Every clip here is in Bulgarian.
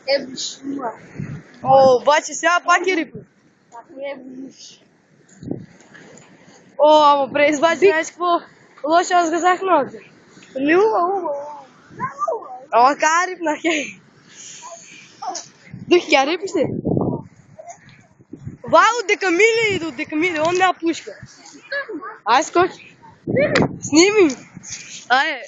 Ебиш шума. О, обаче сега пак е рипна. Ако ебиш. О, ама преизбачи, знаеш какво? Лошо аз казах много. Ума. Ама ка рипна, хей. Дух, тя рипиш ли? Ва от Декамили, он няма пушка. Ай, скочи. Сними. Ай.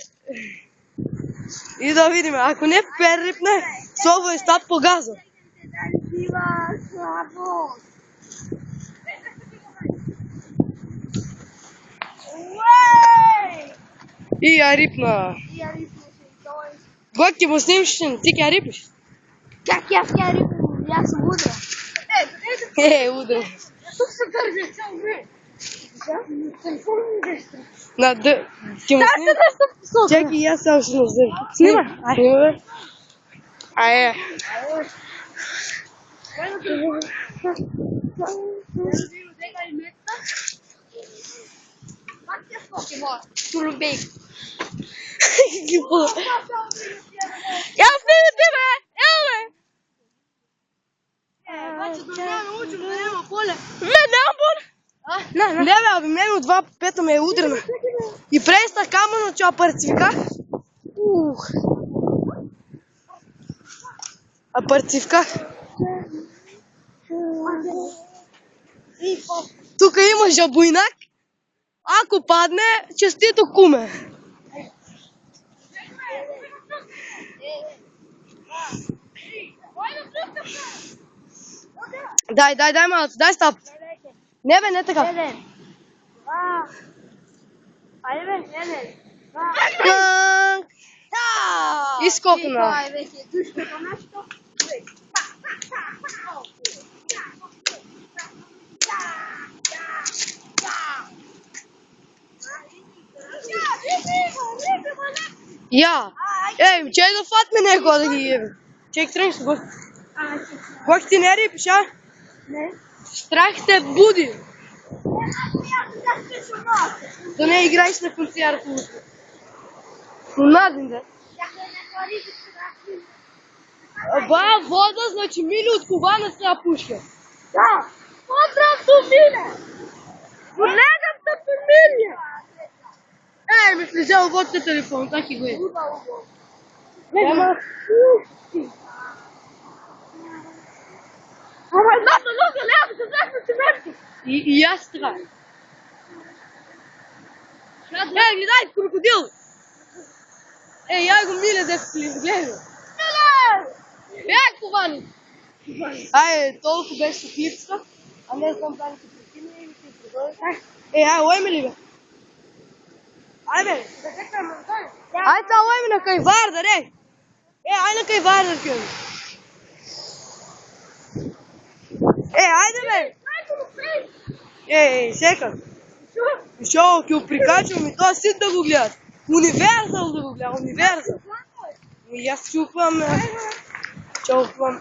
И да видим, ако не перрипне, слабо е стат по газа. И я рипна. Гоки му снимаш, ти ке рипиш? Как я рипна? Аз съм удра. Удра. Тук се държа цял време. Телефон ми дестра. На д... Ти му снимаш? Чакай, и аз само ще не взема. Снимай. Снимай. Ае. Турубейк. Я снимам тебе! Ево бе! Няма поле. Няма поле! Не бе, аби мен от 2 ме е удрена. И преста камъно, че апарцивка. Апарцивка. Тук има жабойнак. Ако падне, честито куме. Дай малко, дай стап. Не бе, не така. Айде бе, И скокна. Я. Ей, чай да фатме него да ги ебе. Чек тръгнеш го. Гоки ти не рипиш, а? Не. Страх те буди. Да не играеш на концерт. Наден да. Ба, вода, значи мили от кова на сега пушка. Да. Подрав до миле. Колегам да помилия. Ей, ми слежал водите телефон, так и го е. Ама едната нога лява, се захме семерки. И аз така. Ей, гледай, крокодил! Ей, я го миля да гледа. Бях, Ковани! Ай, толкова беше Софийска, а не знам дали се прекина или се продължа. Ей, ай, лой ме ли бе? Ай, бе! Ай, та лой ме на Кайвардар, ей! Ей, ай на Кайвардар, кюн! Ей, айде, бе! Ей, секам! Шо, ке прикачвам и то си да го гледат. Универсал да го гледам, универсал. И аз чуквам, чуквам.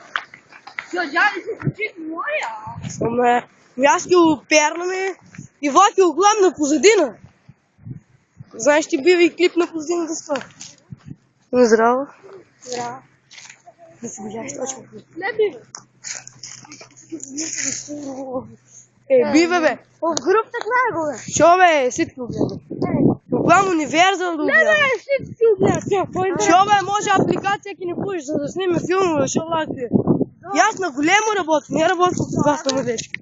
Дяди се почит моя. Аз ке опернам и влаки оглам на позадина. Знаеш, ти бива и клип на позадина да спа. Здраво. Здраво. Да се видяш точно. Не бива. Бива, бе. В групата знае го, бе. Шо, бе, всички го гледам. Оглам универсал да го гледам. Не, бе, всички го гледат. Шо, бе, може апликация ки не пуш, за да сниме филмове, шо лакте. И аз на големо работя, не работя с вас на младежки.